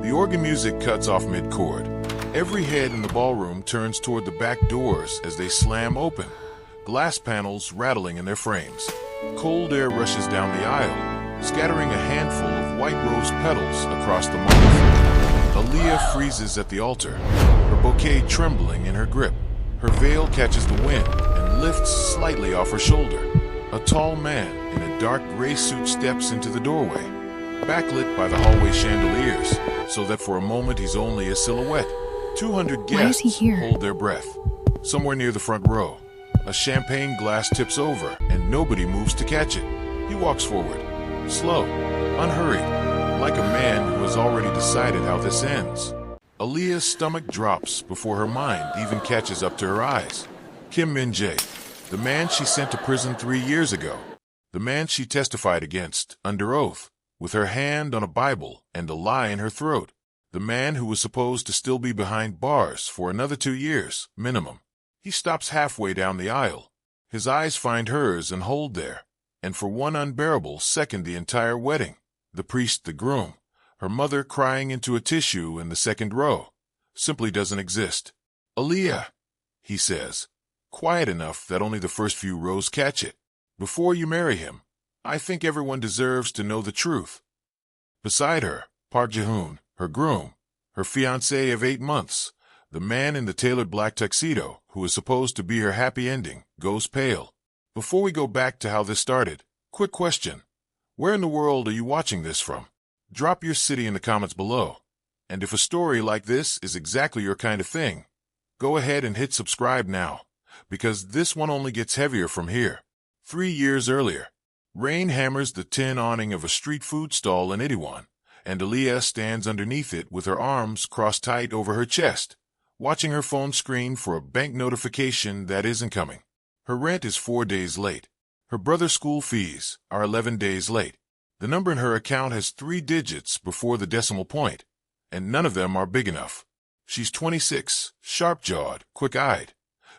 The organ music cuts off mid-chord. Every head in the ballroom turns toward the back doors as they slam open, glass panels rattling in their frames. Cold air rushes down the aisle, scattering a handful of white rose petals across the marble. Aaliyah freezes at the altar, her bouquet trembling in her grip. Her veil catches the wind and lifts slightly off her shoulder. A tall man in a dark gray suit steps into the doorway, backlit by the hallway chandeliers, so that for a moment he's only a silhouette. 200 guests hold their breath. Somewhere near the front row, a champagne glass tips over and nobody moves to catch it. He walks forward, slow, unhurried, like a man who has already decided how this ends. Aaliyah's stomach drops before her mind even catches up to her eyes. Min-jae, the man she sent to prison 3 years ago, the man she testified against, under oath, with her hand on a Bible and a lie in her throat, the man who was supposed to still be behind bars for another 2 years, minimum. He stops halfway down the aisle. His eyes find hers and hold there, and for one unbearable second the entire wedding, the priest, the groom, her mother crying into a tissue in the second row, simply doesn't exist. Aaliyah, he says, quiet enough that only the first few rows catch it. Before you marry him, I think everyone deserves to know the truth. Beside her, Park Jae-hoon, her groom, her fiancé of 8 months, the man in the tailored black tuxedo, who is supposed to be her happy ending, goes pale. Before we go back to how this started, quick question. Where in the world are you watching this from? Drop your city in the comments below. And if a story like this is exactly your kind of thing, go ahead and hit subscribe now, because this one only gets heavier from here. 3 years earlier, rain hammers the tin awning of a street food stall in Itaewon, and Aaliyah stands underneath it with her arms crossed tight over her chest, watching her phone screen for a bank notification that isn't coming. Her rent is 4 days late. Her brother's school fees are 11 days late. The number in her account has 3 digits before the decimal point, and none of them are big enough. She's 26, sharp-jawed, quick-eyed,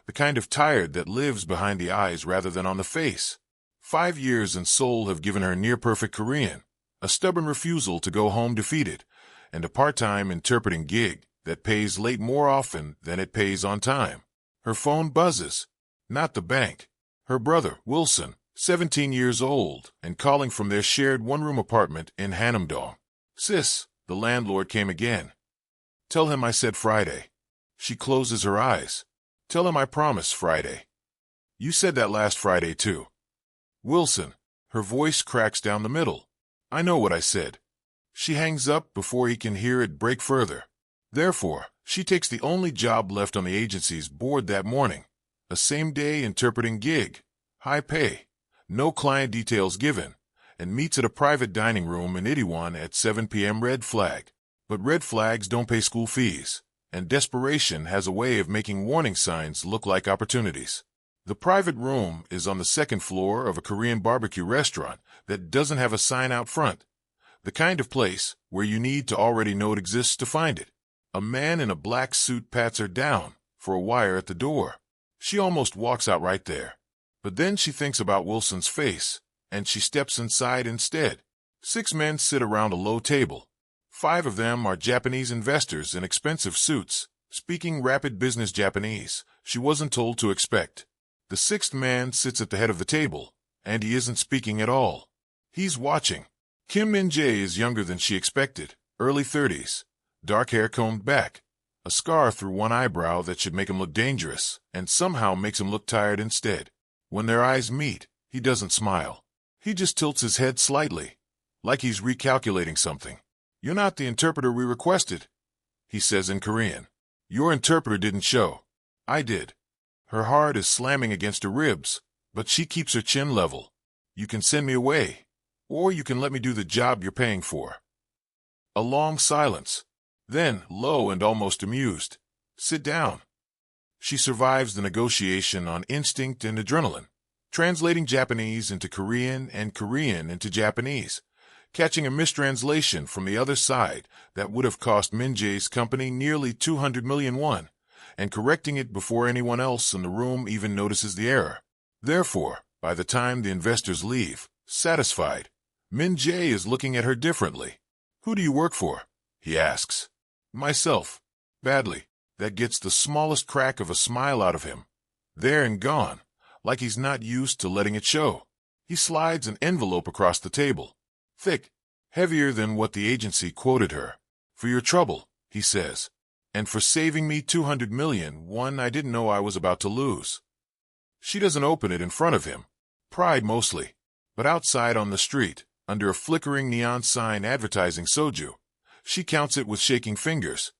the kind of tired that lives behind the eyes rather than on the face. 5 years in Seoul have given her near-perfect Korean, a stubborn refusal to go home defeated, and a part-time interpreting gig that pays late more often than it pays on time. Her phone buzzes. Not the bank. Her brother, Wilson, 17 years old, and calling from their shared one-room apartment in Hanamdong. Sis, the landlord came again. Tell him I said Friday. She closes her eyes. Tell him I promised Friday. You said that last Friday too. Wilson, her voice cracks down the middle. I know what I said. She hangs up before he can hear it break further. Therefore, she takes the only job left on the agency's board that morning, a same-day interpreting gig, high pay, no client details given, and meets at a private dining room in Itaewon at 7 p.m. Red flag. But red flags don't pay school fees, and desperation has a way of making warning signs look like opportunities. The private room is on the second floor of a Korean barbecue restaurant that doesn't have a sign out front, the kind of place where you need to already know it exists to find it. A man in a black suit pats her down for a wire at the door. She almost walks out right there. But then she thinks about Wilson's face, and she steps inside instead. 6 men sit around a low table. 5 of them are Japanese investors in expensive suits, speaking rapid business Japanese she wasn't told to expect. The 6th man sits at the head of the table, and he isn't speaking at all. He's watching. Min-jae is younger than she expected, early 30s, dark hair combed back, a scar through one eyebrow that should make him look dangerous, and somehow makes him look tired instead. When their eyes meet, he doesn't smile. He just tilts his head slightly, like he's recalculating something. You're not the interpreter we requested, he says in Korean. Your interpreter didn't show. I did. Her heart is slamming against her ribs, but she keeps her chin level. You can send me away, or you can let me do the job you're paying for. A long silence. Then, low and almost amused, sit down. She survives the negotiation on instinct and adrenaline, translating Japanese into Korean and Korean into Japanese, catching a mistranslation from the other side that would have cost Min-jae's company nearly 200 million won, and correcting it before anyone else in the room even notices the error. Therefore, by the time the investors leave, satisfied, Min-jae is looking at her differently. Who do you work for? he asks. Myself. Badly. That gets the smallest crack of a smile out of him. There and gone, like he's not used to letting it show. He slides an envelope across the table. Thick, heavier than what the agency quoted her. For your trouble, he says. And for saving me $200 million, one I didn't know I was about to lose. She doesn't open it in front of him. Pride mostly. But outside on the street, under a flickering neon sign advertising soju, she counts it with shaking fingers.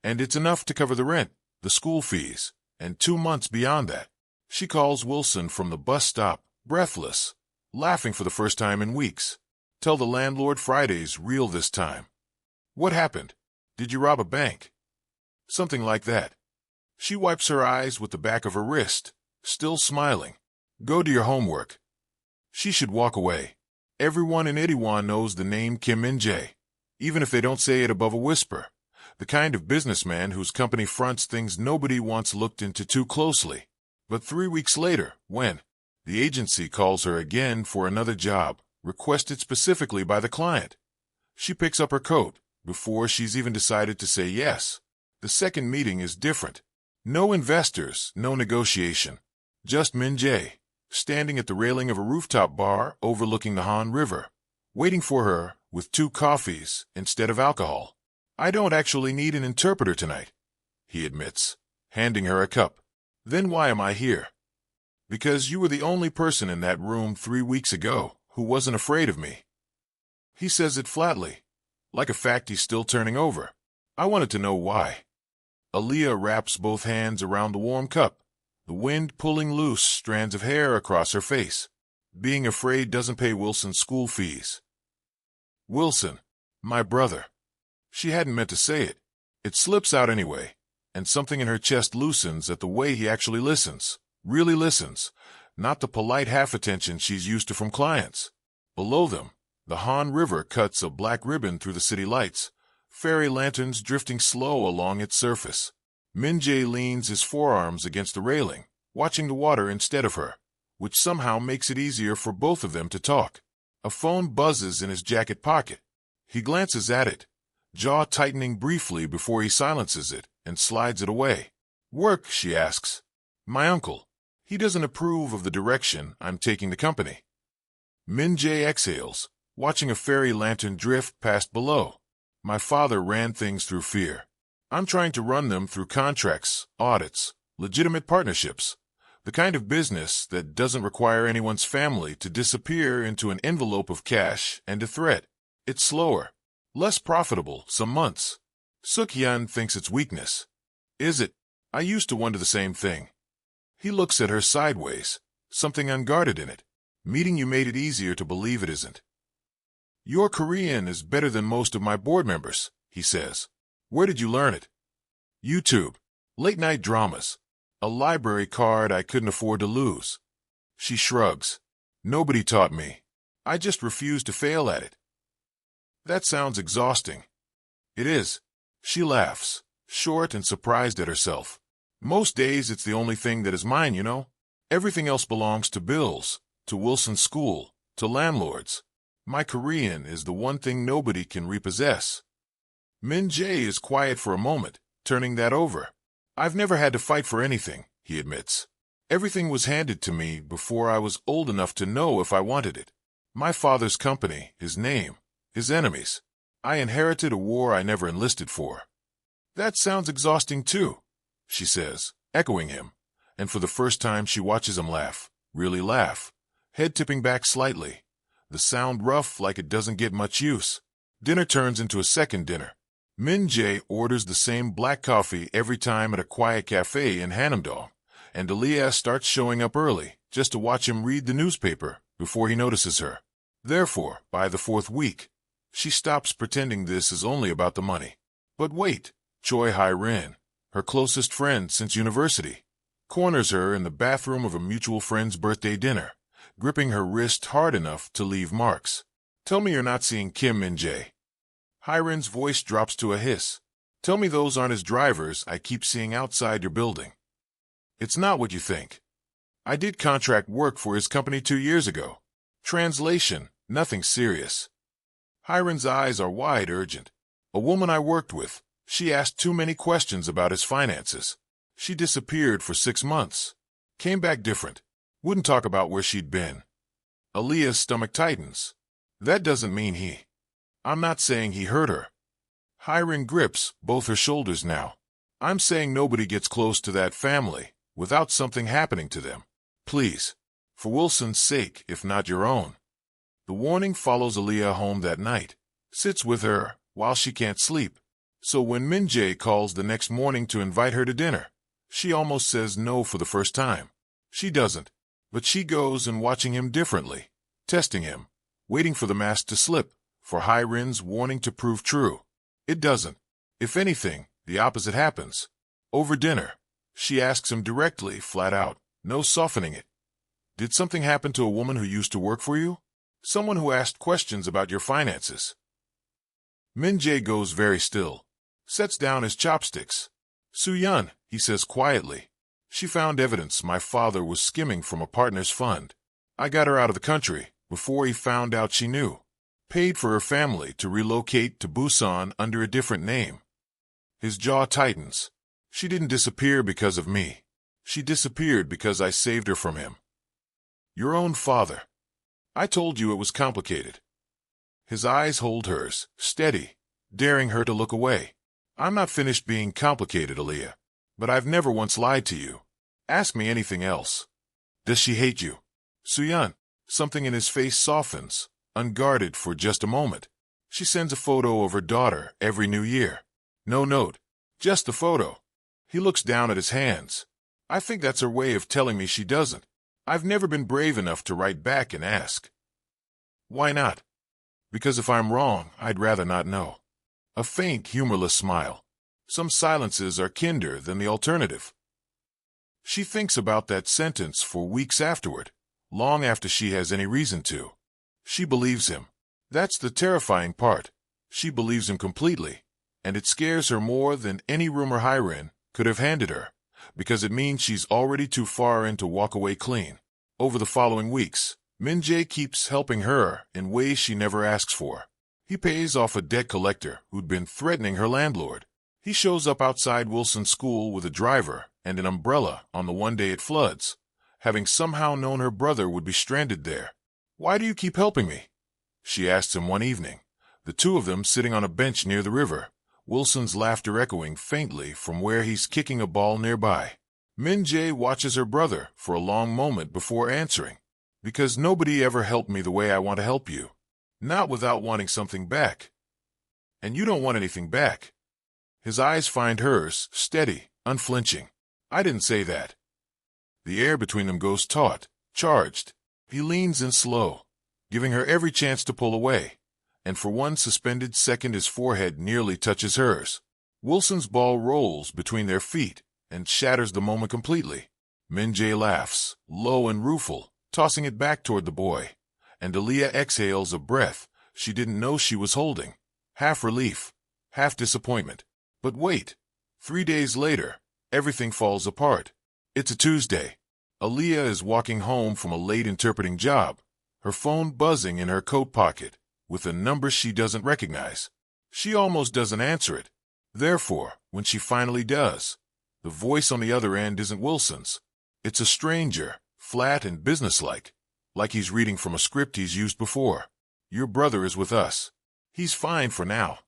And it's enough to cover the rent, the school fees, and 2 months beyond that. She calls Wilson from the bus stop, breathless, laughing for the first time in weeks. Tell the landlord Friday's real this time. What happened? Did you rob a bank? Something like that. She wipes her eyes with the back of her wrist, still smiling. Go do your homework. She should walk away. Everyone in Itaewon knows the name Kim Min-jae, even if they don't say it above a whisper. The kind of businessman whose company fronts things nobody wants looked into too closely. But 3 weeks later, when the agency calls her again for another job, requested specifically by the client, she picks up her coat before she's even decided to say yes. The second meeting is different. No investors, no negotiation. Just Min-jae, standing at the railing of a rooftop bar overlooking the Han River, waiting for her with 2 coffees instead of alcohol. I don't actually need an interpreter tonight, he admits, handing her a cup. Then why am I here? Because you were the only person in that room 3 weeks ago who wasn't afraid of me. He says it flatly, like a fact he's still turning over. I wanted to know why. Aaliyah wraps both hands around the warm cup, the wind pulling loose strands of hair across her face. Being afraid doesn't pay Wilson's school fees. Wilson, my brother. She hadn't meant to say it. It slips out anyway, and something in her chest loosens at the way he actually listens. Really listens, not the polite half-attention she's used to from clients. Below them, the Han River cuts a black ribbon through the city lights, fairy lanterns drifting slow along its surface. Min-jae leans his forearms against the railing, watching the water instead of her, which somehow makes it easier for both of them to talk. A phone buzzes in his jacket pocket. He glances at it, jaw tightening briefly before he silences it and slides it away. Work, she asks. My uncle. He doesn't approve of the direction I'm taking the company. Min-jae exhales, watching a fairy lantern drift past below. My father ran things through fear. I'm trying to run them through contracts, audits, legitimate partnerships, the kind of business that doesn't require anyone's family to disappear into an envelope of cash and a threat. It's slower, less profitable, some months. Suk-hyun thinks it's weakness. Is it? I used to wonder the same thing. He looks at her sideways, something unguarded in it. Meeting you made it easier to believe it isn't. Your Korean is better than most of my board members, he says. Where did you learn it? YouTube. Late-night dramas. A library card I couldn't afford to lose. She shrugs. Nobody taught me. I just refused to fail at it. That sounds exhausting. It is. She laughs, short and surprised at herself. Most days it's the only thing that is mine, you know. Everything else belongs to bills, to Wilson's school, to landlords. My Korean is the one thing nobody can repossess. Min-jae is quiet for a moment, turning that over. I've never had to fight for anything, he admits. Everything was handed to me before I was old enough to know if I wanted it. My father's company, his name, his enemies. I inherited a war I never enlisted for. That sounds exhausting too, she says, echoing him, and for the first time she watches him laugh, really laugh, head tipping back slightly, the sound rough like it doesn't get much use. Dinner turns into a second dinner. Min-jae orders the same black coffee every time at a quiet cafe in Hanamdong, and Aaliyah starts showing up early just to watch him read the newspaper before he notices her. Therefore, by the 4th week, she stops pretending this is only about the money. But wait, Choi Hai-rin, her closest friend since university, corners her in the bathroom of a mutual friend's birthday dinner, gripping her wrist hard enough to leave marks. Tell me you're not seeing Kim Min-jae. Hai-rin's voice drops to a hiss. Tell me those aren't his drivers I keep seeing outside your building. It's not what you think. I did contract work for his company 2 years ago. Translation, nothing serious. Hai-rin's eyes are wide, urgent. A woman I worked with. She asked too many questions about his finances. She disappeared for 6 months. Came back different. Wouldn't talk about where she'd been. Aaliyah's stomach tightens. That doesn't mean he. I'm not saying he hurt her. Hiring grips both her shoulders now. I'm saying nobody gets close to that family without something happening to them. Please. For Wilson's sake, if not your own. The warning follows Aaliyah home that night. Sits with her while she can't sleep. So when Min-jae calls the next morning to invite her to dinner, she almost says no for the first time. She doesn't, but she goes and watching him differently, testing him, waiting for the mask to slip, for Hyrin's warning to prove true. It doesn't. If anything, the opposite happens. Over dinner, she asks him directly, flat out, no softening it. Did something happen to a woman who used to work for you? Someone who asked questions about your finances? Min-jae goes very still. Sets down his chopsticks. Soo-yeon, he says quietly. She found evidence my father was skimming from a partner's fund. I got her out of the country before he found out she knew. Paid for her family to relocate to Busan under a different name. His jaw tightens. She didn't disappear because of me. She disappeared because I saved her from him. Your own father. I told you it was complicated. His eyes hold hers, steady, daring her to look away. I'm not finished being complicated, Aaliyah. But I've never once lied to you. Ask me anything else. Does she hate you? Soo-yeon, something in his face softens, unguarded for just a moment. She sends a photo of her daughter every New Year. No note, just the photo. He looks down at his hands. I think that's her way of telling me she doesn't. I've never been brave enough to write back and ask. Why not? Because if I'm wrong, I'd rather not know. A faint, humorless smile. Some silences are kinder than the alternative. She thinks about that sentence for weeks afterward, long after she has any reason to. She believes him. That's the terrifying part. She believes him completely, and it scares her more than any rumor Hyrin could have handed her, because it means she's already too far in to walk away clean. Over the following weeks, Min-jae keeps helping her in ways she never asks for. He pays off a debt collector who'd been threatening her landlord. He shows up outside Wilson's school with a driver and an umbrella on the one day it floods, having somehow known her brother would be stranded there. Why do you keep helping me? She asks him one evening, the two of them sitting on a bench near the river, Wilson's laughter echoing faintly from where he's kicking a ball nearby. Min-jae watches her brother for a long moment before answering. Because nobody ever helped me the way I want to help you. Not without wanting something back. And you don't want anything back. His eyes find hers, steady, unflinching. I didn't say that. The air between them goes taut, charged. He leans in slow, giving her every chance to pull away, and for one suspended second his forehead nearly touches hers. Wilson's ball rolls between their feet and shatters the moment completely. Min-jae laughs, low and rueful, tossing it back toward the boy, and Aaliyah exhales a breath she didn't know she was holding. Half relief, half disappointment. But wait. 3 days later, everything falls apart. It's a Tuesday. Aaliyah is walking home from a late interpreting job, her phone buzzing in her coat pocket, with a number she doesn't recognize. She almost doesn't answer it. Therefore, when she finally does, the voice on the other end isn't Wilson's. It's a stranger, flat and businesslike, like he's reading from a script he's used before. Your brother is with us. He's fine for now.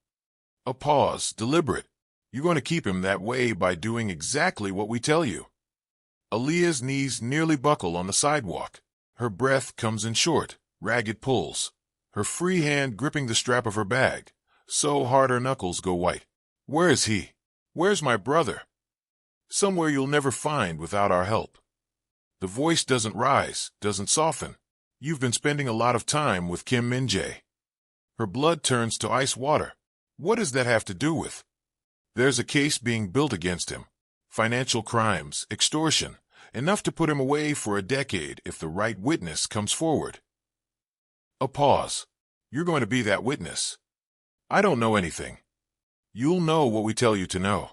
A pause, deliberate. You're going to keep him that way by doing exactly what we tell you. Aaliyah's knees nearly buckle on the sidewalk. Her breath comes in short, ragged pulls, her free hand gripping the strap of her bag, so hard her knuckles go white. Where is he? Where's my brother? Somewhere you'll never find without our help. The voice doesn't rise, doesn't soften. You've been spending a lot of time with Kim Min-jae. Her blood turns to ice water. What does that have to do with? There's a case being built against him. Financial crimes, extortion, enough to put him away for a decade if the right witness comes forward. A pause. You're going to be that witness. I don't know anything. You'll know what we tell you to know.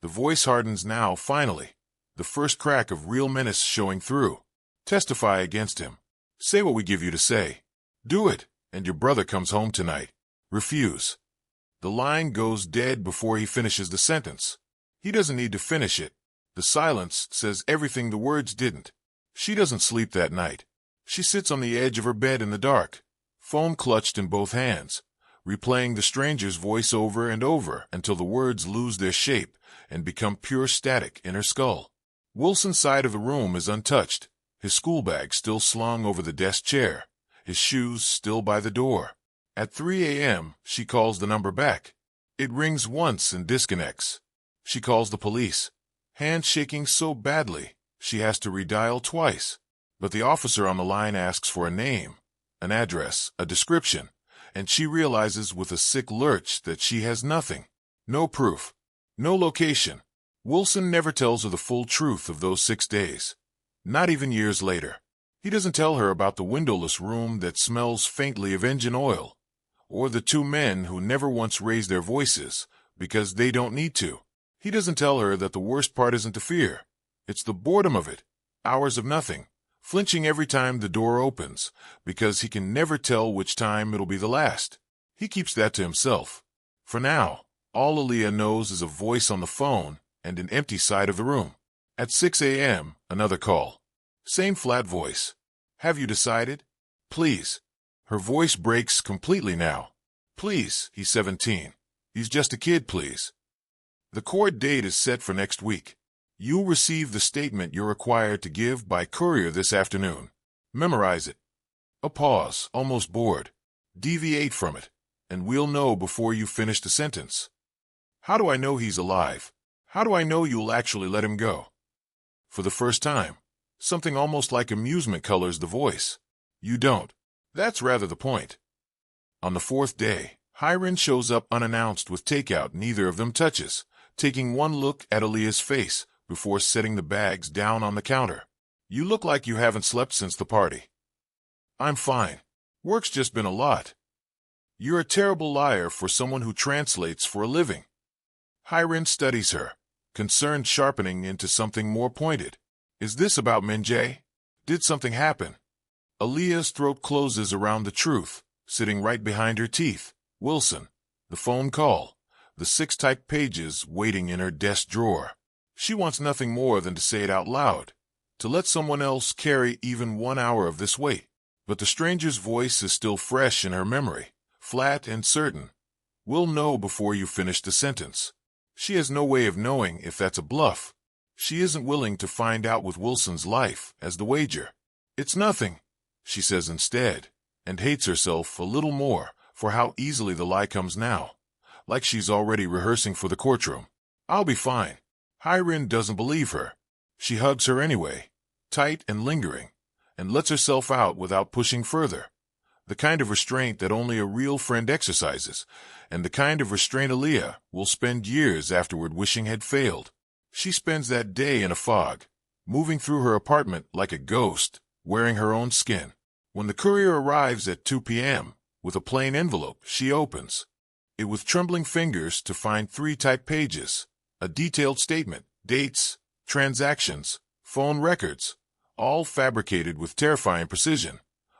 The voice hardens now, finally. The first crack of real menace showing through. Testify against him. Say what we give you to say. Do it, and your brother comes home tonight. Refuse. The line goes dead before he finishes the sentence. He doesn't need to finish it. The silence says everything the words didn't. She doesn't sleep that night. She sits on the edge of her bed in the dark, phone clutched in both hands, replaying the stranger's voice over and over until the words lose their shape and become pure static in her skull. Wilson's side of the room is untouched, his school bag still slung over the desk chair, his shoes still by the door. At 3 a.m., she calls the number back. It rings once and disconnects. She calls the police, hands shaking so badly she has to redial twice. But the officer on the line asks for a name, an address, a description, and she realizes with a sick lurch that she has nothing. No proof. No location. Wilson never tells her the full truth of those 6 days. Not even years later. He doesn't tell her about the windowless room that smells faintly of engine oil, or the 2 men who never once raise their voices because they don't need to. He doesn't tell her that the worst part isn't the fear. It's the boredom of it. Hours of nothing. Flinching every time the door opens, because he can never tell which time it'll be the last. He keeps that to himself. For now, all Aaliyah knows is a voice on the phone and an empty side of the room. At 6 a.m., another call. Same flat voice. Have you decided? Please. Her voice breaks completely now. Please, he's 17. He's just a kid, please. The court date is set for next week. You'll receive the statement you're required to give by courier this afternoon. Memorize it. A pause, almost bored. Deviate from it, and we'll know before you finish the sentence. How do I know he's alive? How do I know you'll actually let him go? For the first time, something almost like amusement colors the voice. You don't. That's rather the point. On the 4th day, Hiram shows up unannounced with takeout neither of them touches, taking one look at Aaliyah's face before setting the bags down on the counter. You look like you haven't slept since the party. I'm fine. Work's just been a lot. You're a terrible liar for someone who translates for a living. Hiram studies her, concern sharpening into something more pointed. Is this about Min-jae? Did something happen? Aaliyah's throat closes around the truth, sitting right behind her teeth. Wilson. The phone call. The 6 typed pages waiting in her desk drawer. She wants nothing more than to say it out loud, to let someone else carry even 1 hour of this weight. But the stranger's voice is still fresh in her memory, flat and certain. We'll know before you finish the sentence. She has no way of knowing if that's a bluff. She isn't willing to find out with Wilson's life as the wager. It's nothing, she says instead, and hates herself a little more for how easily the lie comes now, like she's already rehearsing for the courtroom. I'll be fine. Hiram doesn't believe her. She hugs her anyway, tight and lingering, and lets herself out without pushing further. The kind of restraint that only a real friend exercises, and the kind of restraint Aaliyah will spend years afterward wishing had failed. She spends that day in a fog, moving through her apartment like a ghost, wearing her own skin. When the courier arrives at 2 p.m., with a plain envelope, she opens it with trembling fingers to find 3 typed pages, a detailed statement, dates, transactions, phone records, all fabricated with terrifying precision,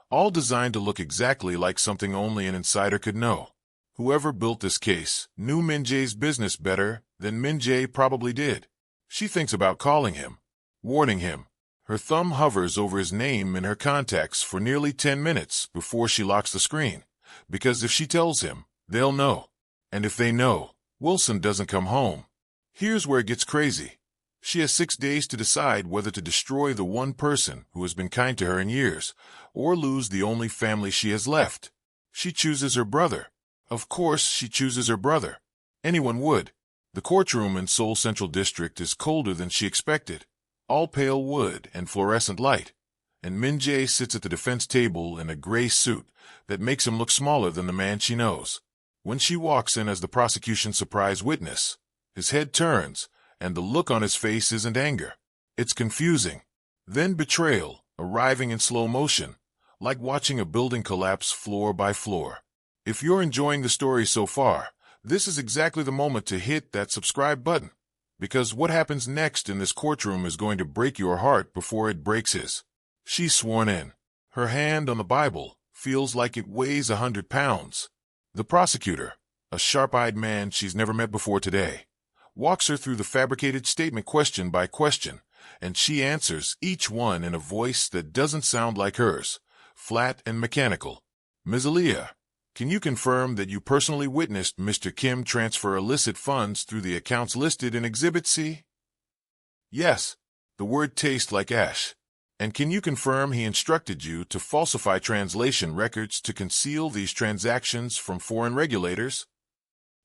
all designed to look exactly like something only an insider could know. Whoever built this case knew Min-jae's business better than Min-jae probably did. She thinks about calling him, warning him. Her thumb hovers over his name in her contacts for nearly 10 minutes before she locks the screen, because if she tells him, they'll know. And if they know, Wilson doesn't come home. Here's where it gets crazy. She has 6 days to decide whether to destroy the one person who has been kind to her in years, or lose the only family she has left. She chooses her brother. Of course, she chooses her brother. Anyone would. The courtroom in Seoul Central District is colder than she expected, all pale wood and fluorescent light, and Min-jae sits at the defense table in a gray suit that makes him look smaller than the man she knows. When she walks in as the prosecution's surprise witness, his head turns, and the look on his face isn't anger. It's confusing. Then betrayal, arriving in slow motion, like watching a building collapse floor by floor. If you're enjoying the story so far, this is exactly the moment to hit that subscribe button, because what happens next in this courtroom is going to break your heart before it breaks his. She's sworn in. Her hand on the Bible feels like it weighs 100 pounds. The prosecutor, a sharp-eyed man she's never met before today, walks her through the fabricated statement question by question, and she answers each one in a voice that doesn't sound like hers, flat and mechanical. Ms. Aaliyah, can you confirm that you personally witnessed Mr. Kim transfer illicit funds through the accounts listed in Exhibit C? Yes. The word tastes like ash. And can you confirm he instructed you to falsify translation records to conceal these transactions from foreign regulators?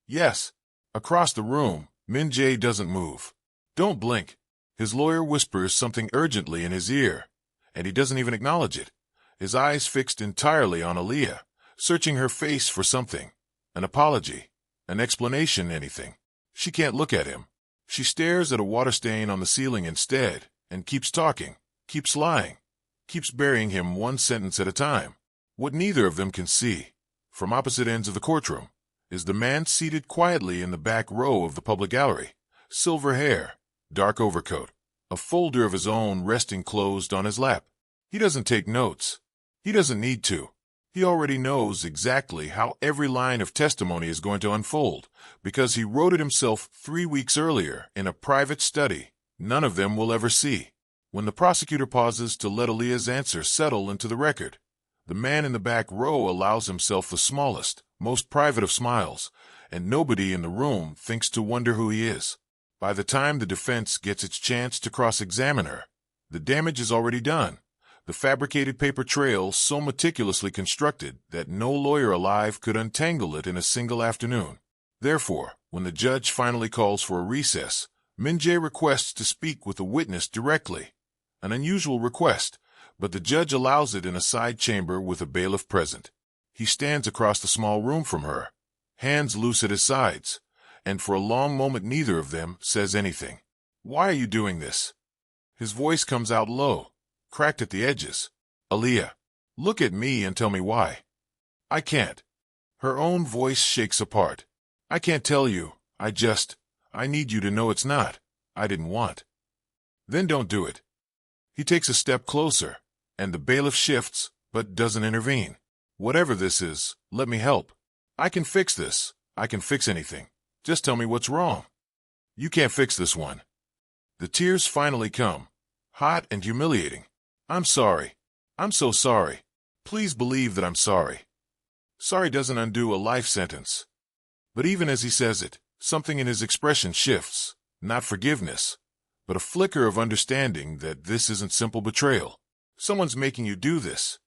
Yes. Across the room, Min-jae doesn't move. Don't blink. His lawyer whispers something urgently in his ear, and he doesn't even acknowledge it. His eyes fixed entirely on Aaliyah, searching her face for something. An apology, an explanation, anything. She can't look at him. She stares at a water stain on the ceiling instead, and keeps talking, keeps lying, keeps burying him one sentence at a time. What neither of them can see, from opposite ends of the courtroom, is the man seated quietly in the back row of the public gallery. Silver hair, dark overcoat, a folder of his own resting closed on his lap. He doesn't take notes. He doesn't need to. He already knows exactly how every line of testimony is going to unfold, because he wrote it himself 3 weeks earlier in a private study none of them will ever see. When the prosecutor pauses to let Aaliyah's answer settle into the record, the man in the back row allows himself the smallest, most private of smiles, and nobody in the room thinks to wonder who he is. By the time the defense gets its chance to cross-examine her, the damage is already done. The fabricated paper trail so meticulously constructed that no lawyer alive could untangle it in a single afternoon. Therefore, when the judge finally calls for a recess, Min-jae requests to speak with the witness directly. An unusual request, but the judge allows it in a side chamber with a bailiff present. He stands across the small room from her, hands loose at his sides, and for a long moment neither of them says anything. "Why are you doing this?" His voice comes out low, cracked at the edges. "Aaliyah, look at me and tell me why." "I can't." Her own voice shakes apart. "I can't tell you. I need you to know it's not. I didn't want." "Then don't do it." He takes a step closer, and the bailiff shifts, but doesn't intervene. "Whatever this is, let me help. I can fix this. I can fix anything. Just tell me what's wrong." "You can't fix this one." The tears finally come, hot and humiliating. "I'm sorry. I'm so sorry. Please believe that I'm sorry." Sorry doesn't undo a life sentence. But even as he says it, something in his expression shifts. Not forgiveness, but a flicker of understanding that this isn't simple betrayal. Someone's making you do this.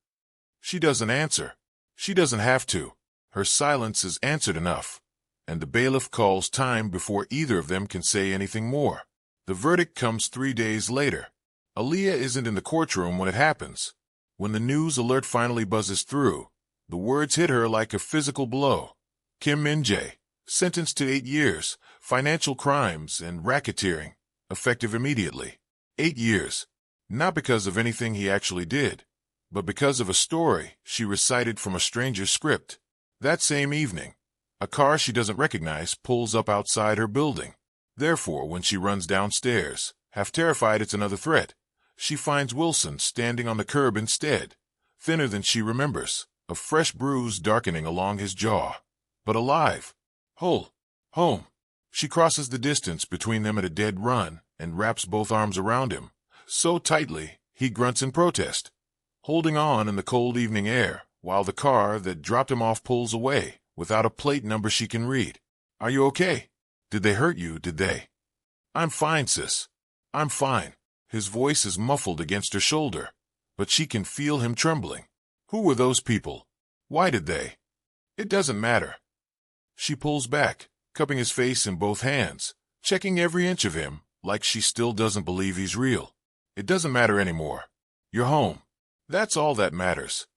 She doesn't answer. She doesn't have to. Her silence is answered enough, and the bailiff calls time before either of them can say anything more. The verdict comes 3 days later. Aaliyah isn't in the courtroom when it happens. When the news alert finally buzzes through, the words hit her like a physical blow. Kim Min-jae, sentenced to 8 years, financial crimes and racketeering, effective immediately. 8 years. Not because of anything he actually did, but because of a story she recited from a stranger's script. That same evening, a car she doesn't recognize pulls up outside her building. Therefore, when she runs downstairs, half terrified it's another threat, she finds Wilson standing on the curb instead, thinner than she remembers, a fresh bruise darkening along his jaw, but alive. Whole. Home. She crosses the distance between them at a dead run and wraps both arms around him, so tightly he grunts in protest, holding on in the cold evening air while the car that dropped him off pulls away without a plate number she can read. "Are you okay? Did they hurt you, did they?" "I'm fine, sis. I'm fine." His voice is muffled against her shoulder, but she can feel him trembling. "Who were those people? Why did they?" "It doesn't matter." She pulls back, cupping his face in both hands, checking every inch of him like she still doesn't believe he's real. "It doesn't matter anymore. You're home. That's all that matters."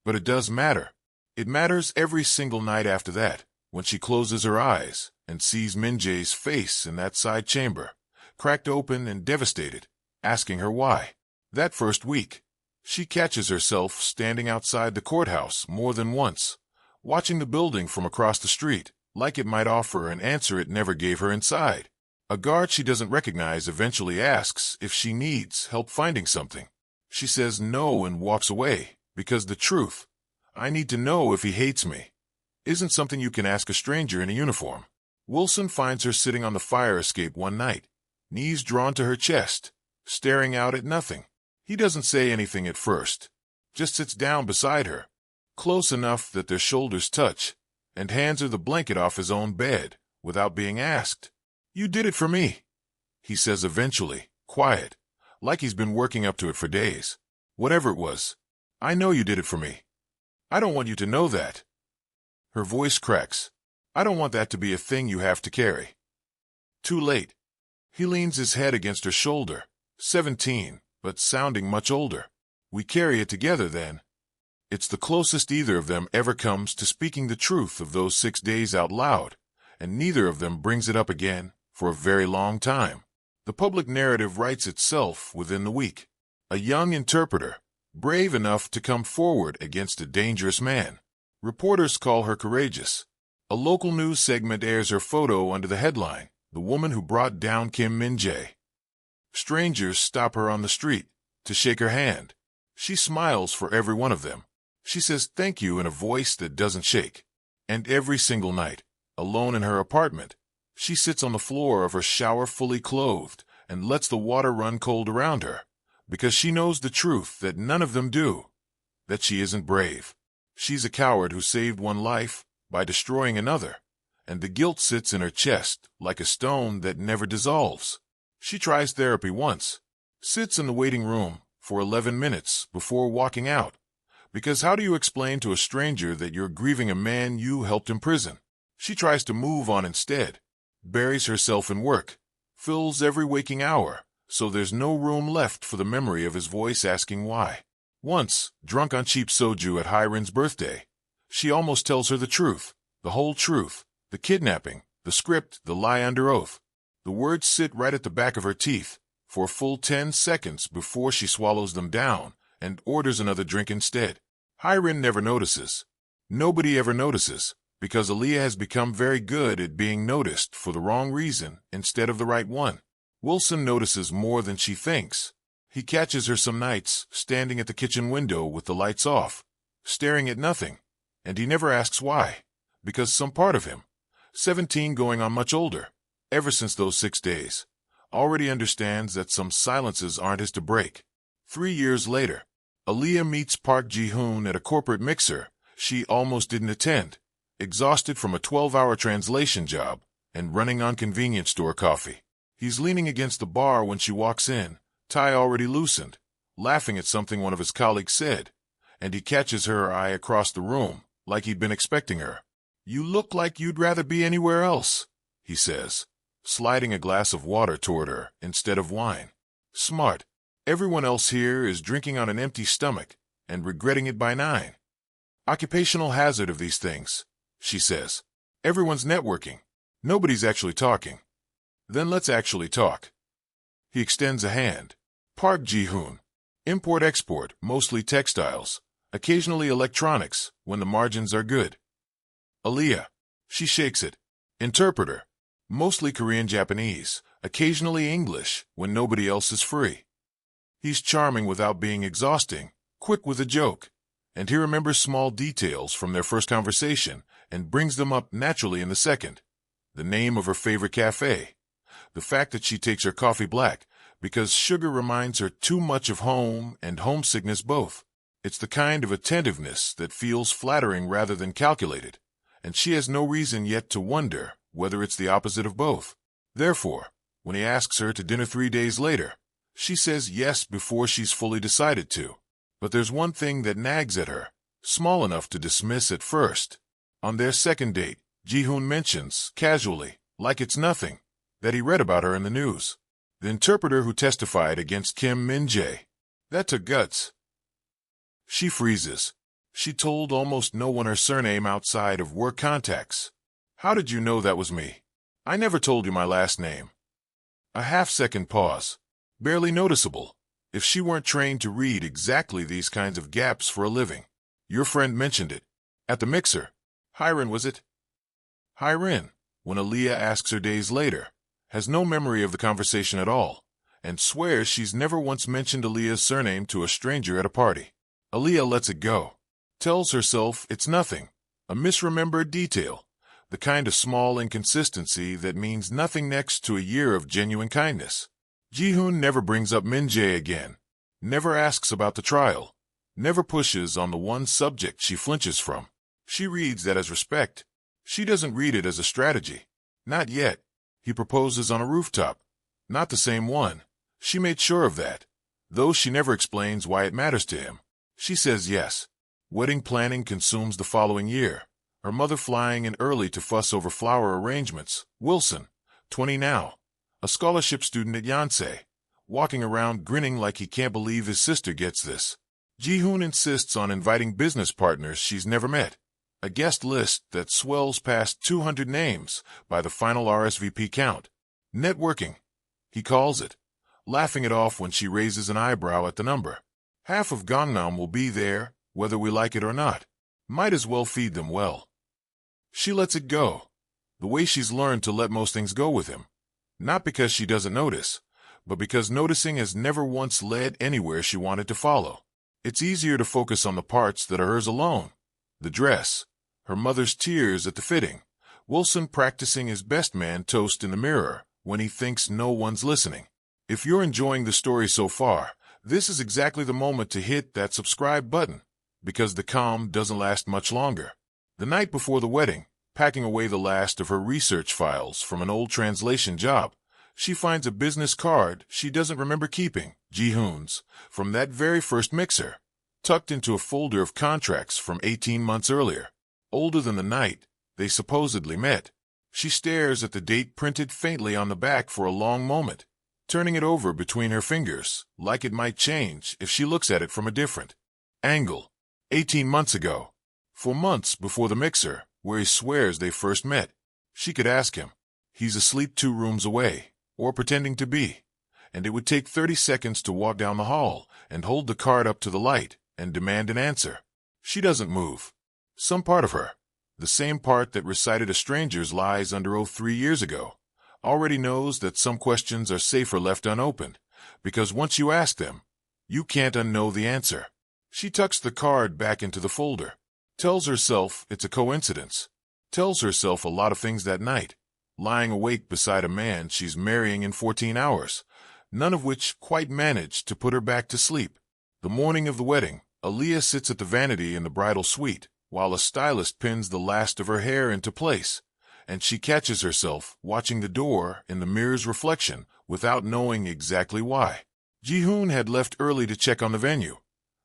But it does matter. It matters every single night after that, when she closes her eyes and sees Min-jae's face in that side chamber, cracked open and devastated, asking her why. That first week, she catches herself standing outside the courthouse more than once, watching the building from across the street, like it might offer an answer it never gave her inside. A guard she doesn't recognize eventually asks if she needs help finding something. She says no and walks away, because the truth, "I need to know if he hates me." isn't something you can ask a stranger in a uniform. Wilson finds her sitting on the fire escape one night, knees drawn to her chest, staring out at nothing. He doesn't say anything at first, just sits down beside her, close enough that their shoulders touch, and hands her the blanket off his own bed, without being asked. "You did it for me," he says eventually, quiet, like he's been working up to it for days. "Whatever it was, I know you did it for me. I don't want you to know that." Her voice cracks. "I don't want that to be a thing you have to carry." Too late. He leans his head against her shoulder, 17, but sounding much older. "We carry it together then." It's the closest either of them ever comes to speaking the truth of those 6 days out loud, and neither of them brings it up again for a very long time. The public narrative writes itself within the week. A young interpreter, brave enough to come forward against a dangerous man. Reporters call her courageous. A local news segment airs her photo under the headline, "The Woman Who Brought Down Kim Min-jae." Strangers stop her on the street to shake her hand. She smiles for every one of them. She says thank you in a voice that doesn't shake. And every single night, alone in her apartment, she sits on the floor of her shower fully clothed and lets the water run cold around her, because she knows the truth that none of them do, that she isn't brave. She's a coward who saved one life by destroying another, and the guilt sits in her chest like a stone that never dissolves. She tries therapy once, sits in the waiting room for 11 minutes before walking out, because how do you explain to a stranger that you're grieving a man you helped imprison? She tries to move on instead, buries herself in work, fills every waking hour, so there's no room left for the memory of his voice asking why. Once, drunk on cheap soju at Hiren's birthday, she almost tells her the truth, the whole truth, the kidnapping, the script, the lie under oath. The words sit right at the back of her teeth for a full 10 seconds before she swallows them down and orders another drink instead. Hiren never notices. Nobody ever notices, because Aaliyah has become very good at being noticed for the wrong reason instead of the right one. Wilson notices more than she thinks. He catches her some nights standing at the kitchen window with the lights off, staring at nothing, and he never asks why, because some part of him, 17 going on much older, ever since those 6 days, already understands that some silences aren't his to break. 3 years later, Aaliyah meets Park Ji-hoon at a corporate mixer she almost didn't attend, exhausted from a 12-hour translation job and running on convenience store coffee. He's leaning against the bar when she walks in, tie already loosened, laughing at something one of his colleagues said, and he catches her eye across the room, like he'd been expecting her. "You look like you'd rather be anywhere else," he says, sliding a glass of water toward her instead of wine. Smart. Everyone else here is drinking on an empty stomach and regretting it by 9. Occupational hazard of these things, she says. Everyone's networking. Nobody's actually talking. Then let's actually talk. He extends a hand. Park Ji-hoon. Import-export, mostly textiles, occasionally electronics when the margins are good. Aaliyah. She shakes it. Interpreter. Mostly Korean-Japanese, occasionally English when nobody else is free. He's charming without being exhausting, quick with a joke, and he remembers small details from their first conversation and brings them up naturally in the second. The name of her favorite cafe. The fact that she takes her coffee black because sugar reminds her too much of home and homesickness both. It's the kind of attentiveness that feels flattering rather than calculated, and she has no reason yet to wonder whether it's the opposite of both. Therefore, when he asks her to dinner 3 days later, she says yes before she's fully decided to. But there's one thing that nags at her, small enough to dismiss at first. On their second date, Ji-hoon mentions, casually, like it's nothing, that he read about her in the news. The interpreter who testified against Kim Min-jae. That took guts. She freezes. She told almost no one her surname outside of work contacts. How did you know that was me? I never told you my last name. A half-second pause. Barely noticeable, if she weren't trained to read exactly these kinds of gaps for a living. Your friend mentioned it. At the mixer. Hiren, was it? Hiren, when Aaliyah asks her days later, has no memory of the conversation at all, and swears she's never once mentioned Aaliyah's surname to a stranger at a party. Aaliyah lets it go. Tells herself it's nothing, A misremembered detail, the kind of small inconsistency that means nothing next to a year of genuine kindness. Ji-hoon never brings up Min-jae again, never asks about the trial, never pushes on the one subject she flinches from. She reads that as respect. She doesn't read it as a strategy. Not yet. He proposes on a rooftop. Not the same one. She made sure of that, though she never explains why it matters to him. She says yes. Wedding planning consumes the following year. Her mother flying in early to fuss over flower arrangements. Wilson, 20 now, a scholarship student at Yonsei, walking around grinning like he can't believe his sister gets this. Ji-hoon insists on inviting business partners she's never met. A guest list that swells past 200 names by the final RSVP count. Networking, he calls it, laughing it off when she raises an eyebrow at the number. Half of Gangnam will be there, whether we like it or not. Might as well feed them well. She lets it go, the way she's learned to let most things go with him. Not because she doesn't notice, but because noticing has never once led anywhere she wanted to follow. It's easier to focus on the parts that are hers alone. The dress, her mother's tears at the fitting, Wilson practicing his best man toast in the mirror when he thinks no one's listening. If you're enjoying the story so far, this is exactly the moment to hit that subscribe button, because the calm doesn't last much longer. The night before the wedding, packing away the last of her research files from an old translation job, she finds a business card she doesn't remember keeping, Ji-hoon's, from that very first mixer, tucked into a folder of contracts from 18 months earlier. Older than the night they supposedly met. She stares at the date printed faintly on the back for a long moment, turning it over between her fingers, like it might change if she looks at it from a different angle. 18 months ago. 4 months before the mixer, where he swears they first met. She could ask him. He's asleep 2 rooms away, or pretending to be, and it would take 30 seconds to walk down the hall and hold the card up to the light and demand an answer. She doesn't move. Some part of her, the same part that recited a stranger's lies under oath 3 years ago, already knows that some questions are safer left unopened, because once you ask them, you can't unknow the answer. She tucks the card back into the folder, tells herself it's a coincidence, tells herself a lot of things that night, lying awake beside a man she's marrying in 14 hours, none of which quite managed to put her back to sleep. The morning of the wedding, Aaliyah sits at the vanity in the bridal suite, while a stylist pins the last of her hair into place, and she catches herself watching the door in the mirror's reflection without knowing exactly why. Ji-hoon had left early to check on the venue,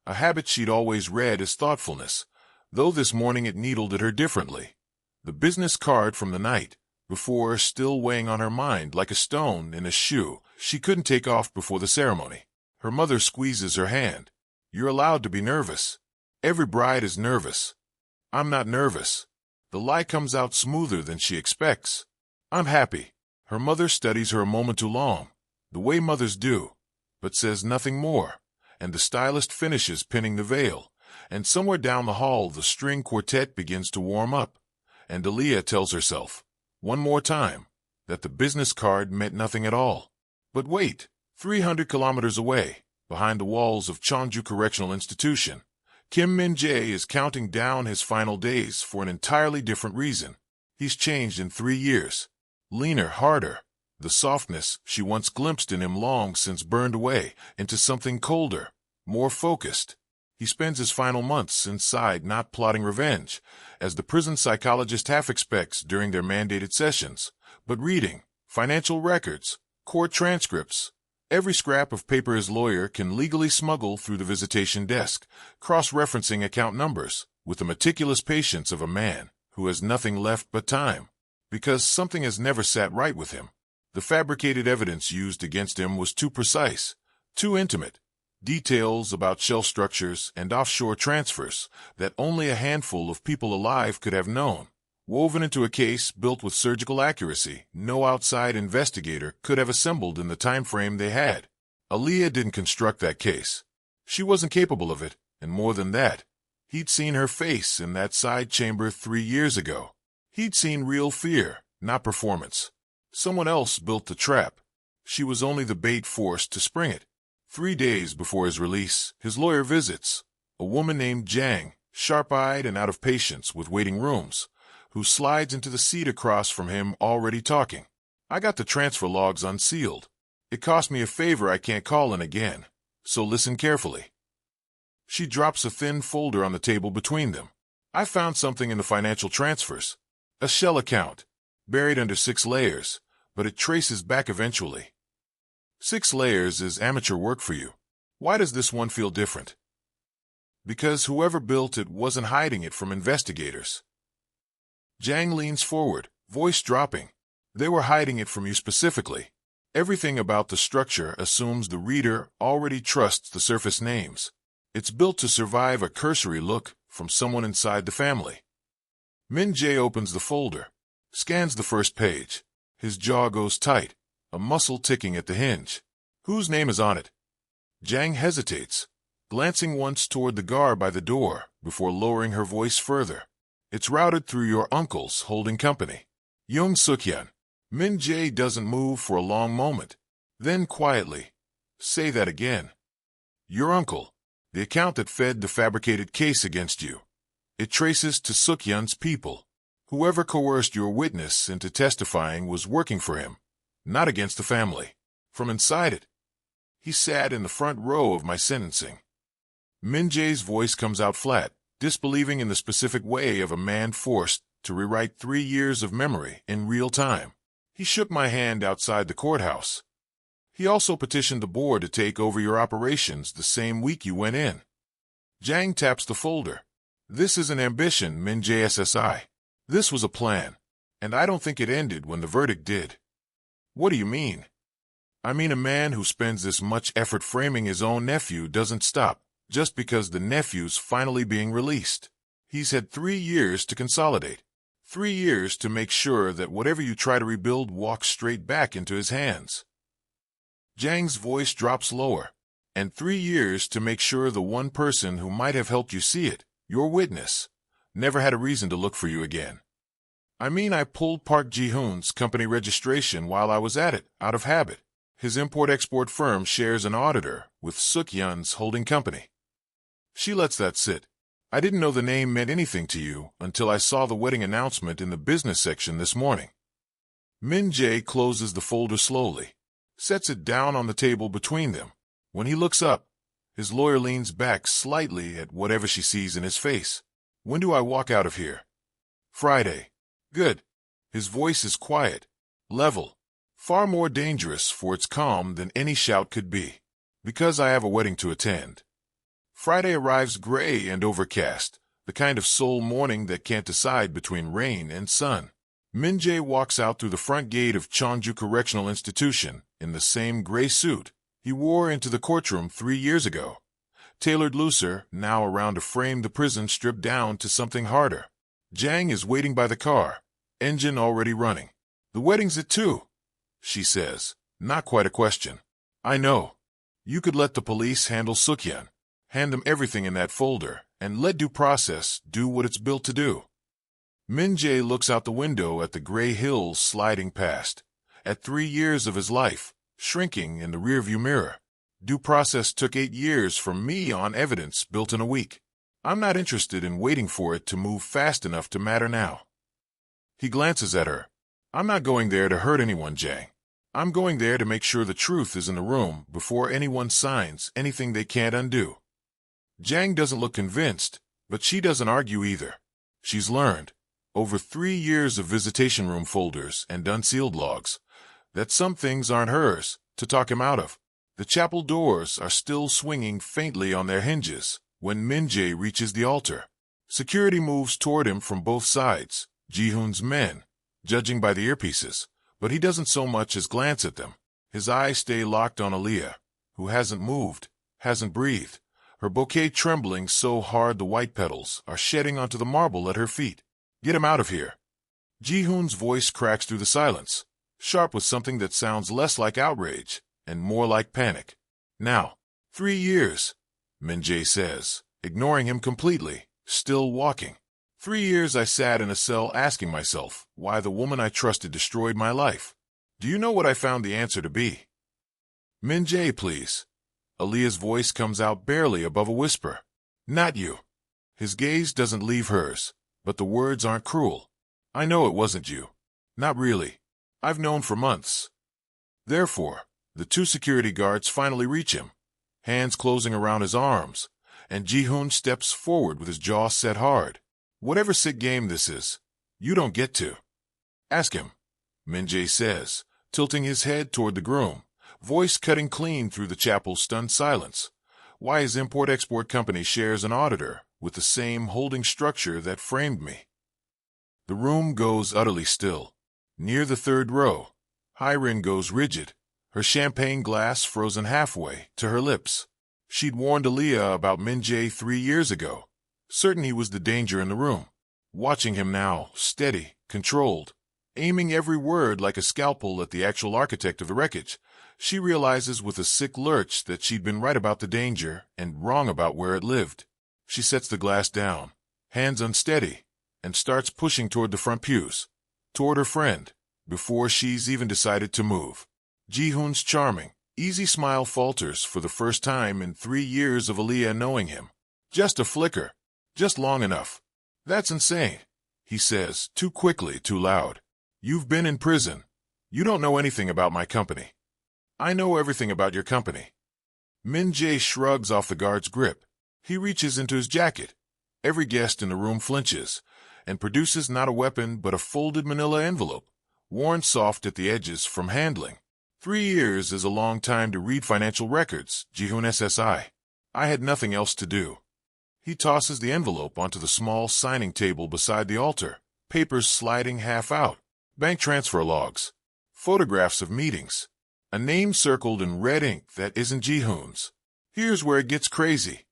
a habit she'd always read as thoughtfulness, though this morning it needled at her differently. The business card from the night before still weighing on her mind like a stone in a shoe she couldn't take off before the ceremony. Her mother squeezes her hand. You're allowed to be nervous. Every bride is nervous. I'm not nervous. The lie comes out smoother than she expects. I'm happy. Her mother studies her a moment too long, the way mothers do, but says nothing more, and the stylist finishes pinning the veil, and somewhere down the hall the string quartet begins to warm up, and Aaliyah tells herself, one more time, that the business card meant nothing at all. But wait, 300 kilometers away, behind the walls of Cheonju Correctional Institution, Kim Min-jae is counting down his final days for an entirely different reason. He's changed in 3 years. Leaner, harder. The softness she once glimpsed in him long since burned away into something colder, more focused. He spends his final months inside not plotting revenge, as the prison psychologist half expects during their mandated sessions, but reading financial records, court transcripts, every scrap of paper his lawyer can legally smuggle through the visitation desk, cross-referencing account numbers, with the meticulous patience of a man who has nothing left but time, because something has never sat right with him. The fabricated evidence used against him was too precise, too intimate. Details about shell structures and offshore transfers that only a handful of people alive could have known, woven into a case built with surgical accuracy no outside investigator could have assembled in the time frame they had. Aaliyah didn't construct that case. She wasn't capable of it, and more than that, he'd seen her face in that side chamber 3 years ago. He'd seen real fear, not performance. Someone else built the trap. She was only the bait forced to spring it. 3 days before his release, his lawyer visits, a woman named Jang, sharp-eyed and out of patience with waiting rooms, who slides into the seat across from him already talking. I got the transfer logs unsealed. It cost me a favor I can't call in again, so listen carefully. She drops a thin folder on the table between them. I found something in the financial transfers. A shell account, buried under 6 layers, but it traces back eventually. 6 layers is amateur work for you. Why does this one feel different? Because whoever built it wasn't hiding it from investigators. Jang leans forward, voice dropping. They were hiding it from you specifically. Everything about the structure assumes the reader already trusts the surface names. It's built to survive a cursory look from someone inside the family. Min-jae opens the folder, scans the first page. His jaw goes tight, a muscle ticking at the hinge. Whose name is on it? Jang hesitates, glancing once toward the guard by the door before lowering her voice further. It's routed through your uncle's holding company, Young Suk-hyun. Min-jae doesn't move for a long moment. Then quietly, say that again. Your uncle, the account that fed the fabricated case against you. It traces to Suk-hyun's people. Whoever coerced your witness into testifying was working for him, not against the family. From inside it, he sat in the front row of my sentencing. Min-jae's voice comes out flat, disbelieving in the specific way of a man forced to rewrite 3 years of memory in real time. He shook my hand outside the courthouse. He also petitioned the board to take over your operations the same week you went in. Jang taps the folder. This is an ambition, Min-jae SSI. This was a plan, and I don't think it ended when the verdict did. What do you mean? I mean a man who spends this much effort framing his own nephew doesn't stop just because the nephew's finally being released. He's had 3 years to consolidate. 3 years to make sure that whatever you try to rebuild walks straight back into his hands. Jang's voice drops lower. And 3 years to make sure the one person who might have helped you see it, your witness, never had a reason to look for you again. I mean, I pulled Park Ji-hoon's company registration while I was at it, out of habit. His import-export firm shares an auditor with Suk-hyun's holding company. She lets that sit. I didn't know the name meant anything to you until I saw the wedding announcement in the business section this morning. Min-jae closes the folder slowly, sets it down on the table between them. When he looks up, his lawyer leans back slightly at whatever she sees in his face. When do I walk out of here? Friday. Good. His voice is quiet, level, far more dangerous for its calm than any shout could be. Because I have a wedding to attend. Friday arrives gray and overcast, the kind of soul morning that can't decide between rain and sun. Min-jae walks out through the front gate of Cheonju Correctional Institution in the same gray suit he wore into the courtroom 3 years ago, tailored looser now around to frame the prison stripped down to something harder. Jang is waiting by the car, engine already running. The wedding's at 2, she says, not quite a question. I know. You could let the police handle Suk-hyun. Hand them everything in that folder, and let due process do what it's built to do. Min-jae looks out the window at the gray hills sliding past, at 3 years of his life, shrinking in the rearview mirror. Due process took 8 years from me on evidence built in a week. I'm not interested in waiting for it to move fast enough to matter now. He glances at her. I'm not going there to hurt anyone, Jang. I'm going there to make sure the truth is in the room before anyone signs anything they can't undo. Jang doesn't look convinced, but she doesn't argue either. She's learned, over 3 years of visitation room folders and unsealed logs, that some things aren't hers to talk him out of. The chapel doors are still swinging faintly on their hinges when Min-jae reaches the altar. Security moves toward him from both sides, Ji-hoon's men, judging by the earpieces, but he doesn't so much as glance at them. His eyes stay locked on Aaliyah, who hasn't moved, hasn't breathed, her bouquet trembling so hard the white petals are shedding onto the marble at her feet. Get him out of here. Ji-hoon's voice cracks through the silence, sharp with something that sounds less like outrage and more like panic. Now, 3 years, Min-jae says, ignoring him completely, still walking. 3 years I sat in a cell asking myself why the woman I trusted destroyed my life. Do you know what I found the answer to be? Min-jae, please. Aaliyah's voice comes out barely above a whisper. Not you. His gaze doesn't leave hers, but the words aren't cruel. I know it wasn't you. Not really. I've known for months. Therefore, the two security guards finally reach him, hands closing around his arms, and Ji-hoon steps forward with his jaw set hard. Whatever sick game this is, you don't get to. Ask him, Min-jae says, tilting his head toward the groom, voice cutting clean through the chapel's stunned silence. Why his import-export company shares an auditor with the same holding structure that framed me. The room goes utterly still. Near the third row, Hyrin goes rigid, her champagne glass frozen halfway to her lips. She'd warned Aaliyah about Min-jae 3 years ago, certain he was the danger in the room. Watching him now, steady, controlled, aiming every word like a scalpel at the actual architect of the wreckage, she realizes with a sick lurch that she'd been right about the danger and wrong about where it lived. She sets the glass down, hands unsteady, and starts pushing toward the front pews, toward her friend, before she's even decided to move. Ji-hoon's charming, easy smile falters for the first time in 3 years of Aaliyah knowing him. Just a flicker, just long enough. That's insane, he says, too quickly, too loud. You've been in prison. You don't know anything about my company. I know everything about your company. Min-jae shrugs off the guard's grip. He reaches into his jacket. Every guest in the room flinches, and produces not a weapon but a folded manila envelope, worn soft at the edges from handling. 3 years is a long time to read financial records, Ji-hoon SSI. I had nothing else to do. He tosses the envelope onto the small signing table beside the altar, papers sliding half out, bank transfer logs, photographs of meetings, a name circled in red ink that isn't Ji-hoon's. Here's where it gets crazy,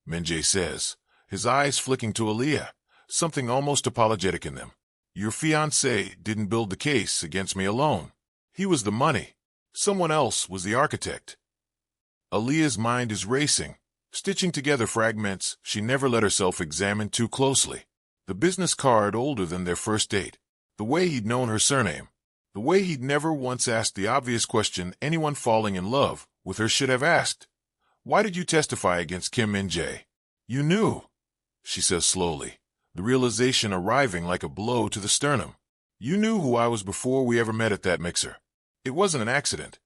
Min-jae says, his eyes flicking to Aaliyah, something almost apologetic in them. Your fiancé didn't build the case against me alone. He was the money. Someone else was the architect. Aaliyah's mind is racing, stitching together fragments she never let herself examine too closely. The business card older than their first date, the way he'd known her surname, the way he'd never once asked the obvious question anyone falling in love with her should have asked. Why did you testify against Kim Min-jae? You knew, she says slowly, the realization arriving like a blow to the sternum. You knew who I was before we ever met at that mixer. It wasn't an accident.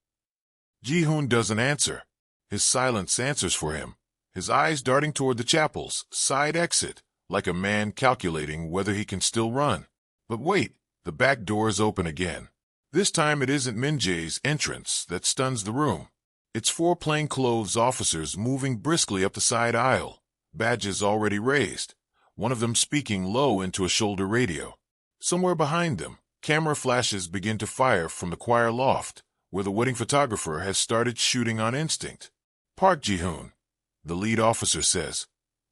Ji-hoon doesn't answer. His silence answers for him, his eyes darting toward the chapel's side exit, like a man calculating whether he can still run. But wait, the back door is open again. This time it isn't Min-jae's entrance that stuns the room. It's 4 plainclothes officers moving briskly up the side aisle, badges already raised, one of them speaking low into a shoulder radio. Somewhere behind them, camera flashes begin to fire from the choir loft, where the wedding photographer has started shooting on instinct. Park Ji-hoon, the lead officer says.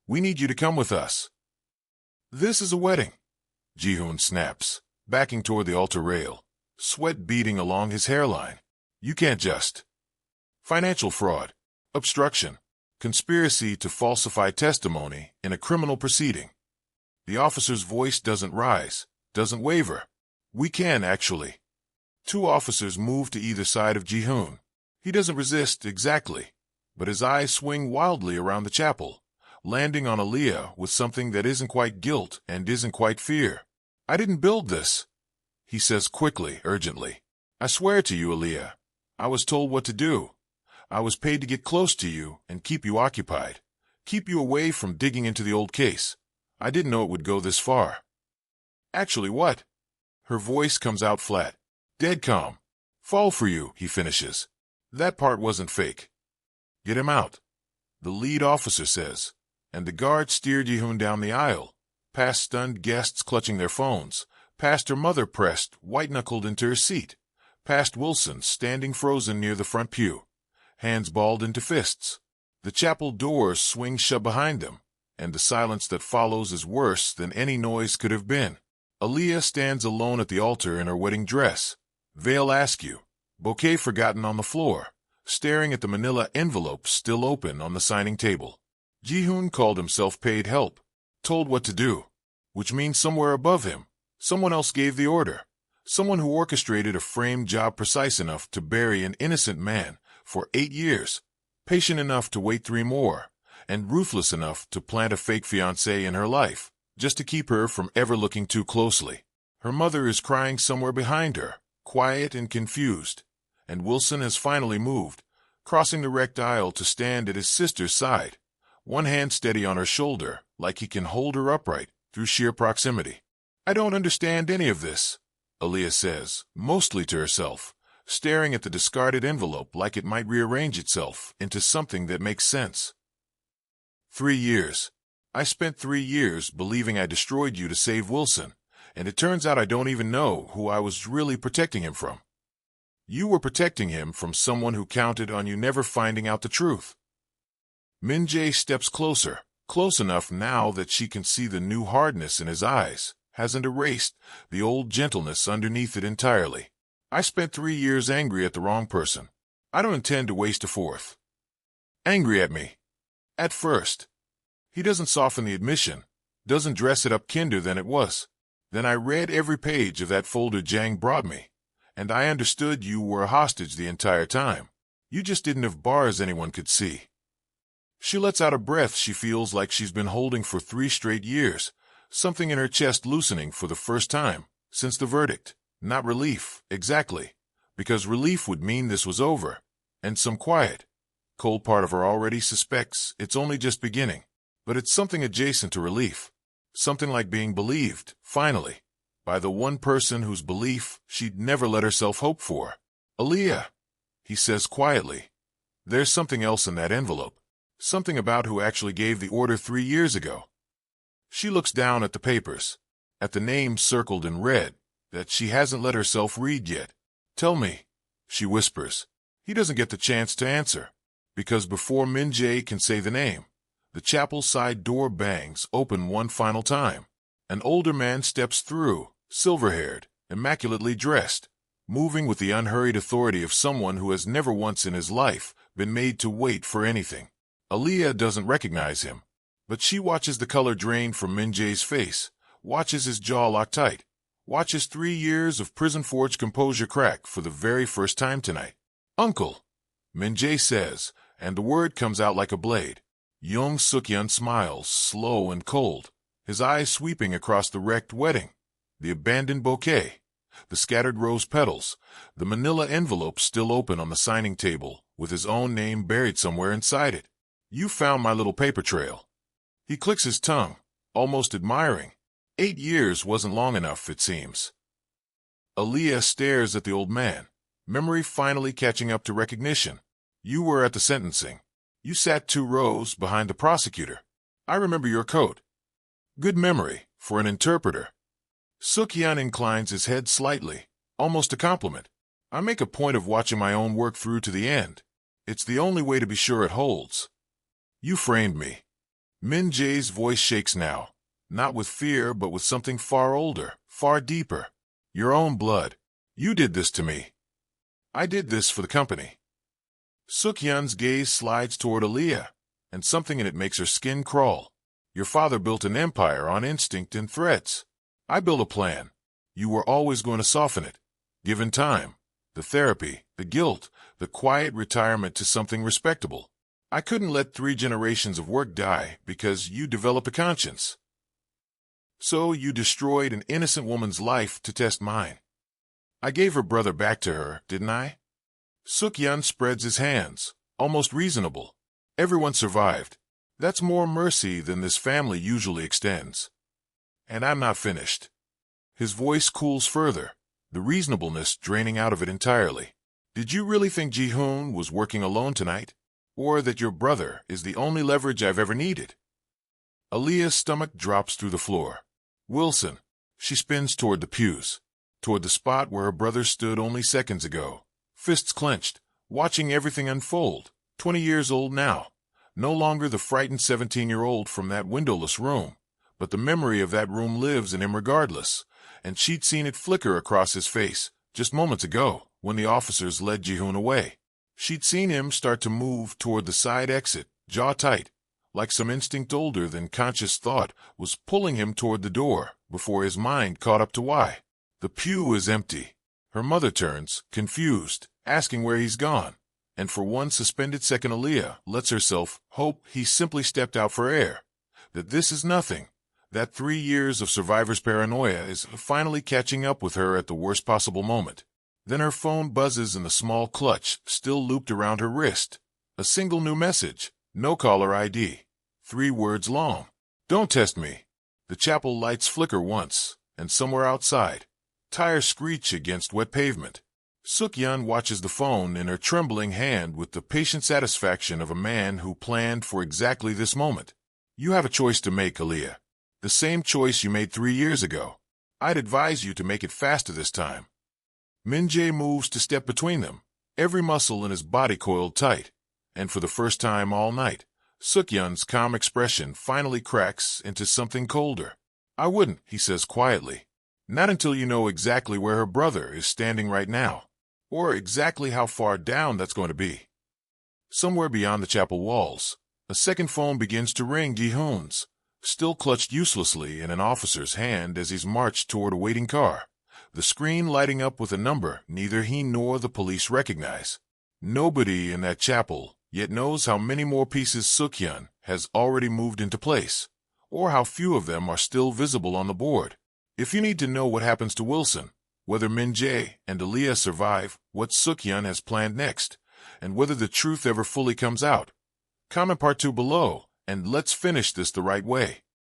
We need you to come with us. This is a wedding, Ji-hoon snaps, backing toward the altar rail, sweat beading along his hairline. You can't just. Financial fraud, obstruction, conspiracy to falsify testimony in a criminal proceeding. The officer's voice doesn't rise, doesn't waver. We can, actually. 2 officers move to either side of Ji-hoon. He doesn't resist exactly, but his eyes swing wildly around the chapel, landing on Aaliyah with something that isn't quite guilt and isn't quite fear. I didn't build this, he says quickly, urgently. I swear to you, Aaliyah, I was told what to do. I was paid to get close to you and keep you occupied, keep you away from digging into the old case. I didn't know it would go this far. Actually, what? Her voice comes out flat, dead calm. Fall for you, he finishes. That part wasn't fake. Get him out, the lead officer says, and the guard steered Ji-hoon down the aisle, past stunned guests clutching their phones, past her mother pressed, white-knuckled into her seat, past Wilson standing frozen near the front pew, hands balled into fists. The chapel doors swing shut behind them, and the silence that follows is worse than any noise could have been. Aaliyah stands alone at the altar in her wedding dress, veil askew, bouquet forgotten on the floor, staring at the manila envelope still open on the signing table. Ji-hoon called himself paid help, told what to do, which means somewhere above him, someone else gave the order, someone who orchestrated a framed job precise enough to bury an innocent man for 8 years, patient enough to wait 3 more, and ruthless enough to plant a fake fiancé in her life, just to keep her from ever looking too closely. Her mother is crying somewhere behind her, quiet and confused, and Wilson has finally moved, crossing the wrecked aisle to stand at his sister's side, one hand steady on her shoulder, like he can hold her upright through sheer proximity. "I don't understand any of this," Aaliyah says, mostly to herself, staring at the discarded envelope like it might rearrange itself into something that makes sense. 3 years. I spent 3 years believing I destroyed you to save Wilson, and it turns out I don't even know who I was really protecting him from. You were protecting him from someone who counted on you never finding out the truth. Min-jae steps closer, close enough now that she can see the new hardness in his eyes hasn't erased the old gentleness underneath it entirely. "I spent 3 years angry at the wrong person. I don't intend to waste a fourth." "Angry at me?" "At first." He doesn't soften the admission, doesn't dress it up kinder than it was. "Then I read every page of that folder Jang brought me, and I understood you were a hostage the entire time. You just didn't have bars anyone could see." She lets out a breath she feels like she's been holding for 3 straight years, something in her chest loosening for the first time since the verdict. Not relief, exactly, because relief would mean this was over, and some quiet, cold part of her already suspects it's only just beginning. But it's something adjacent to relief, something like being believed, finally, by the one person whose belief she'd never let herself hope for. "Aaliyah," he says quietly, "there's something else in that envelope, something about who actually gave the order 3 years ago." She looks down at the papers, at the names circled in red that she hasn't let herself read yet. "Tell me," she whispers. He doesn't get the chance to answer, because before Min-jae can say the name, the chapel side door bangs open one final time. An older man steps through, silver-haired, immaculately dressed, moving with the unhurried authority of someone who has never once in his life been made to wait for anything. Aaliyah doesn't recognize him, but she watches the color drain from Min-jae's face, watches his jaw lock tight, watches 3 years of prison-forged composure crack for the very first time tonight. "Uncle," Min-jae says, and the word comes out like a blade. Young Suk-yeon smiles, slow and cold, his eyes sweeping across the wrecked wedding, the abandoned bouquet, the scattered rose petals, the manila envelope still open on the signing table, with his own name buried somewhere inside it. "You found my little paper trail." He clicks his tongue, almost admiring. 8 years wasn't long enough, it seems. Aaliyah stares at the old man, memory finally catching up to recognition. "You were at the sentencing. You sat 2 rows behind the prosecutor. I remember your coat." Good memory for an interpreter. Suk-yeon inclines his head slightly, almost a compliment. "I make a point of watching my own work through to the end. It's the only way to be sure it holds." "You framed me." Min-jae's voice shakes now, not with fear but with something far older, far deeper. "Your own blood. You did this to me." "I did this for the company." Suk-yeon's gaze slides toward Aaliyah, and something in it makes her skin crawl. "Your father built an empire on instinct and threats. I built a plan. You were always going to soften it, given time, the therapy, the guilt, the quiet retirement to something respectable. I couldn't let 3 generations of work die because you develop a conscience. So you destroyed an innocent woman's life to test mine. I gave her brother back to her, didn't I?" Suk-yeon spreads his hands, almost reasonable. "Everyone survived. That's more mercy than this family usually extends. And I'm not finished." His voice cools further, the reasonableness draining out of it entirely. "Did you really think Ji-hoon was working alone tonight? Or that your brother is the only leverage I've ever needed?" Aaliyah's stomach drops through the floor. "Wilson." She spins toward the pews, toward the spot where her brother stood only seconds ago, fists clenched, watching everything unfold. 20 years old now, no longer the frightened 17-year-old from that windowless room, but the memory of that room lives in him regardless, and she'd seen it flicker across his face just moments ago when the officers led Ji-hoon away. She'd seen him start to move toward the side exit, jaw tight, like some instinct older than conscious thought was pulling him toward the door before his mind caught up to why. The pew is empty. Her mother turns, confused, asking where he's gone, and for one suspended second Aaliyah lets herself hope he simply stepped out for air, that this is nothing, that 3 years of survivor's paranoia is finally catching up with her at the worst possible moment. Then her phone buzzes in the small clutch still looped around her wrist. A single new message, no caller ID, 3 words long. Don't test me. The chapel lights flicker once, and somewhere outside, tires screech against wet pavement. Suk-yeon watches the phone in her trembling hand with the patient satisfaction of a man who planned for exactly this moment. You have a choice to make, Aaliyah. The same choice you made 3 years ago. I'd advise you to make it faster this time. Min-jae moves to step between them, every muscle in his body coiled tight, and for the first time all night, Suk-yeon's calm expression finally cracks into something colder. I wouldn't, he says quietly. Not until you know exactly where her brother is standing right now, or exactly how far down that's going to be. Somewhere beyond the chapel walls, a second phone begins to ring. Gi-hoon's, still clutched uselessly in an officer's hand as he's marched toward a waiting car, the screen lighting up with a number neither he nor the police recognize. Nobody in that chapel yet knows how many more pieces Suk-yeon has already moved into place, or how few of them are still visible on the board. If you need to know what happens to Wilson, whether Min-jae and Aaliyah survive, what Suk-yeon has planned next, and whether the truth ever fully comes out, comment part 2 below, and let's finish this the right way.